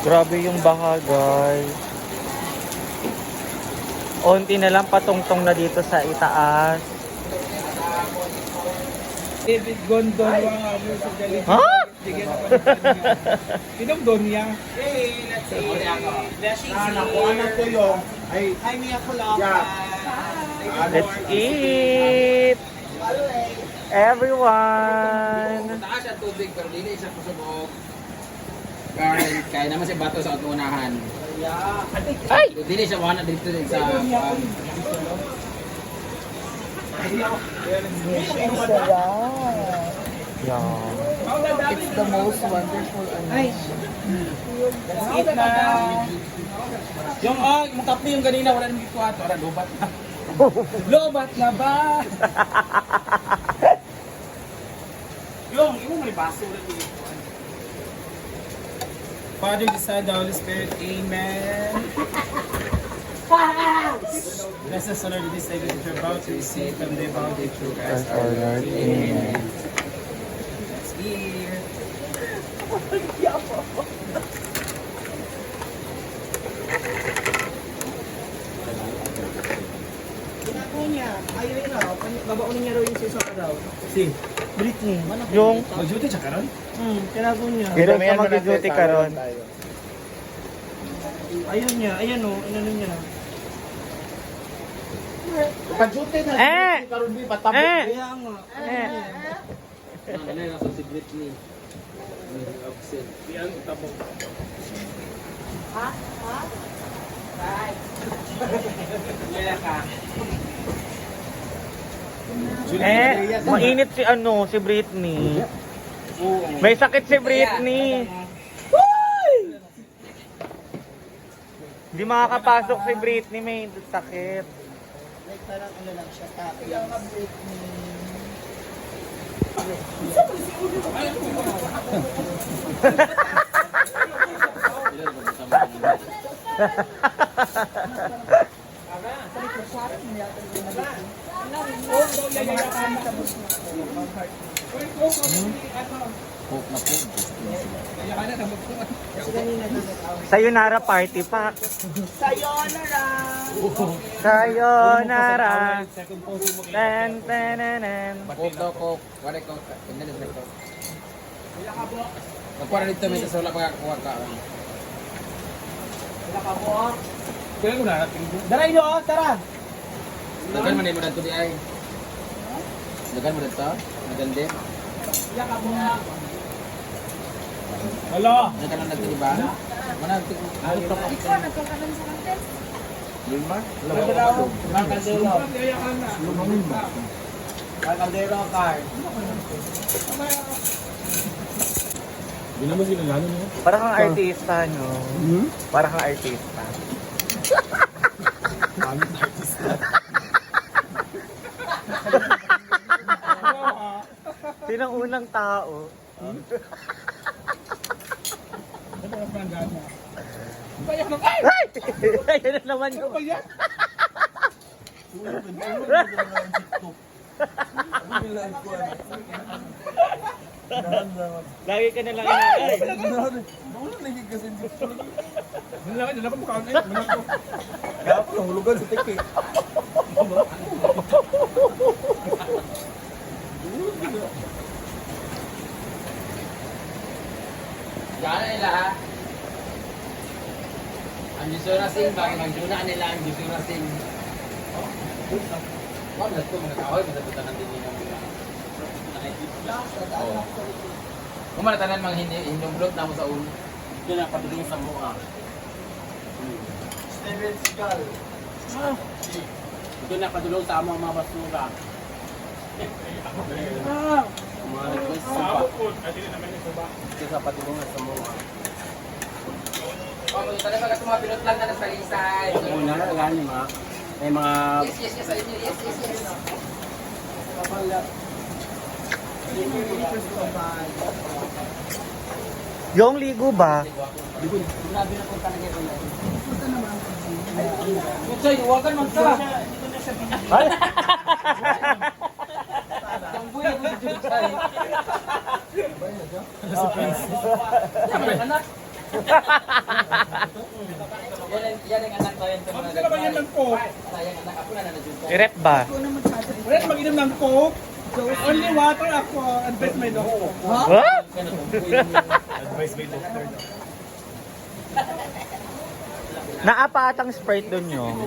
Grabe yung baha, guys. Unti na lang patungtong na dito sa itaas. David Gondon mga ano sa galing. Ha? Sinong Donya? Hey, let's see. Blessings Anak ko yung. Ay, Hi, Mia Kulaka. Let's eat! Everyone! Taas ang tubig pero dili siya kusubok. Kaya naman si bato sa unahan. Ay! Dili siya wala dito din sa Yeah. It's the most wonderful Ay. Let's eat na. Yung yung kape yung kanina wala namang kikwato. Ara, lobat na. Lobat na ba? Yung may baso na dito. Father, the Son, the Holy Spirit, Amen. Bless us, Lord, this day that you're about to receive from the bounty through Christ our Lord. Amen. Let's eat. Tinago niya. Ayaw rin na. Babaunin niya raw yung sa araw. Si, Britney. Yung mag-duty siya karon? Tinago niya. Pero ka mag-duty ka ron. Ayun niya. Ayan o. Inano niya. Pag-duty na. Karon di patabot. Kaya nga. ano na nasa si Britney. Absent. Yan tabok. Mainit si Britney. May sakit si Britney. Hindi makakapasok si Britney, may sakit. Like parang ano lang siya. Kaya nga Britney. Sayonara party pack. Sayonara! Sayonara. Ten, ten, ten, ten. Coke daw, Coke. Wala Coke. Tingnan nila Coke. Nagkuha na dito, may sa wala pagkakakuha ka. Kaya ko na natin. Daray nyo, tara! Dagan man mo dito di ay. Dagan mo dito. Maganda. Hello! Dagan lang dito di ba? Mana dito. Lima? Caldero car. Hindi naman sila lalo nyo. Para kang artista, no? Para kang artista. Sino ang unang tao? Ito ang panggana. Ay! Ayun na naman yun. Lagi ka na lang inaay. Dala ko mukha na yun. Kaya ako nahulugan sa tiki. Gana nila ha. Ang Jisura Singh, bakit mag-juna nila ang Jisura Singh? Wag na ito, mga kahoy, masatutan natin nila. Kung manatanan mga hinumblot na mo sa ulo. Ito na patuloy sa mukha. Steven Seagal. Ito na patuloy sa mga basura. Mga request sa pa. Ito sa patulungan sa mukha. Oh, mga talaga mga pilot lang na sa lisay. Una na lang ma. May mga Yes, sa inyo. Yes. Yung ligo ba? Grabe na po talaga ito. Choy, huwagan man ka. Ay! Jambuy mo si Choy. Anak. Yan ang anak ko yun. Bakit sila ba yan ng coke? Sayang anak ako na nandiyan ka. I-rep ba? Ikaw na magsabi. Wala na mag-inom ng coke. Only water ako. Advice my doctor. What? Advice my doctor. Naapa atang Sprite doon yung.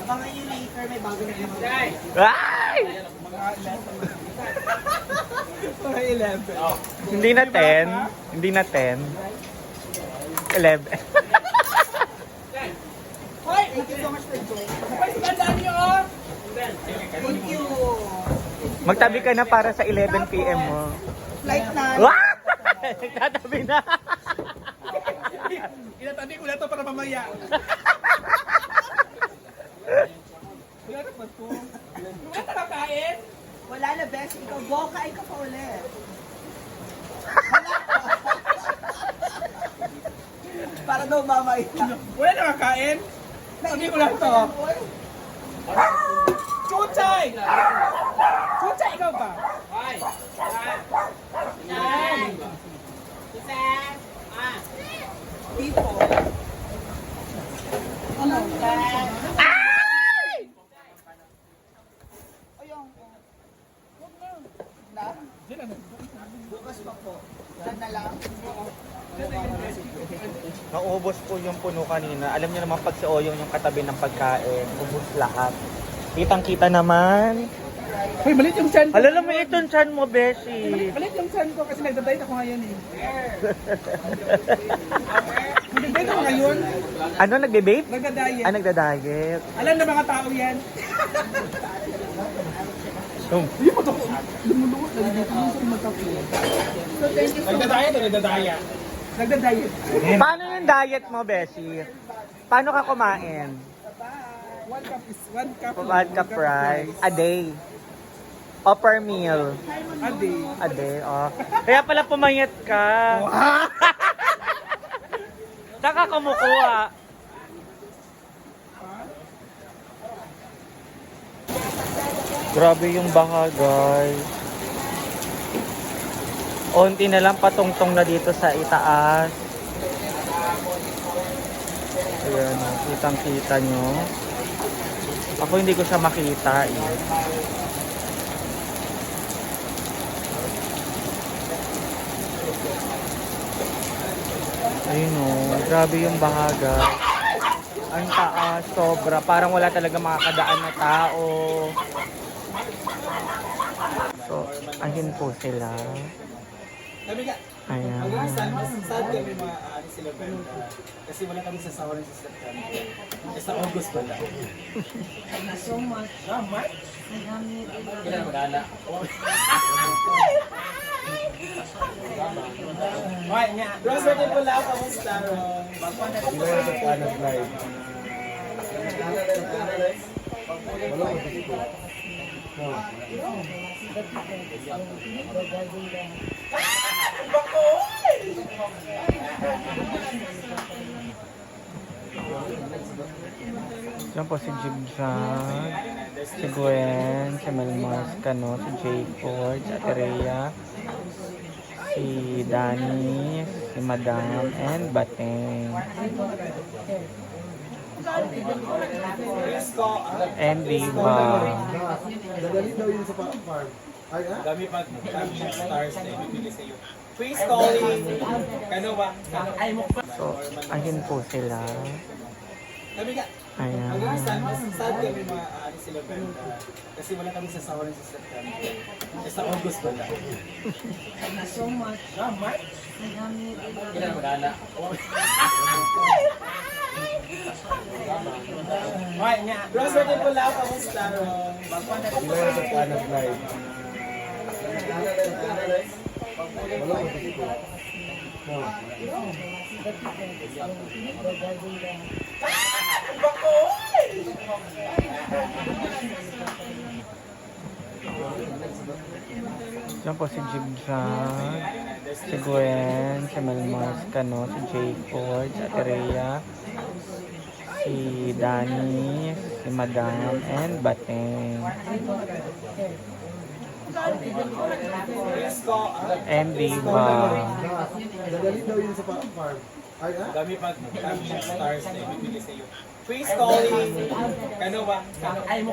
Abangan nyo later, may bago na naman. Ay! Mga 11. Hindi na 10. Hindi na 10. 11. Hoy, thank you so much for joining. Ay, tandaan niyo oh! Thank you. Magtabi ka na para sa 11 PM mo. Flight na. What? Nagtatabi na. Inatabi ko na to para mamaya. Wala na ba to? Wala na kakain? Wala na, best. Ikaw, go, kain ka pa ulit. Para daw mamay na. Wala na kakain? Sabi ko lang to. Chuchay! Chuchay, ikaw ba? Ay! Tipo. Ano? Ayun. Na? Bukas pa po. Yan na lang. Naubos po yung puno kanina. Alam niyo naman pag si Oyong yung katabi ng pagkain, ubos lahat. Kitang-kita naman. Hoy, malit yung chan ko. Alala mo itong chan mo, Beshi. Malit yung chan ko kasi nagdadayt ako ngayon eh. Nagdadayt ako ngayon. Ano, nagbe-vape? Nagdadayet. Ah, nagda-diet. Alam na mga tao yan. Hindi mo to. Lumulungot na dito mo sa magkape. So, thank you so much. Nagdadayet o nagdadaya? Nagdadayet. Paano yung diet mo, Beshi? Paano ka kumain? One cup. 1 cup rice a day. O per meal? A day. A day, oh. Kaya pala pumayat ka. Saan ka kumukuha? Grabe yung baha, guys. Unti na lang patungtong na dito sa itaas. Ayan, oh, kitang-kita nyo. Ako hindi ko siya makita eh. Ayun o, grabe yung bahaga. Ang taas, sobra. Parang wala talaga makakadaan na tao. So, ayun po sila. Ayan. Sad kami mga sila kasi wala kami sa sawaran sa September. Sa August ba lang? Thank you so much. Hindi na mag-ala. Hoy, nya. Rose birthday po lang ako sa Ron. Diyan po si Jibzag, si Gwen, si Melmars Cano, si Jay Ford, si Aterea, si Danny, si Madam, and Bateng. And Diva. Dami pa stars na ibibigay sa iyo. Please calling. Kano ba? Ay mo pa. So, ayun po sila. Sabi ka. Ayan. Sad kami mga sila kasi wala kami sa sawaran sa September. Sa August ba lang? Thank you so much. Hindi na mag-ala. Hoy, nya. Rose birthday po lang ako sa Ron. Diyan po si Jibzag, si Gwen, si Melmars Cano, si Jay Ford, si Aterea, si Danny, si Madam, and Bateng. And Diva. Dali daw yun sa farm. Ay, ah? Dami pa, dami siyang stars na ibibigay sa iyo. Free story. Kano ba? Ay,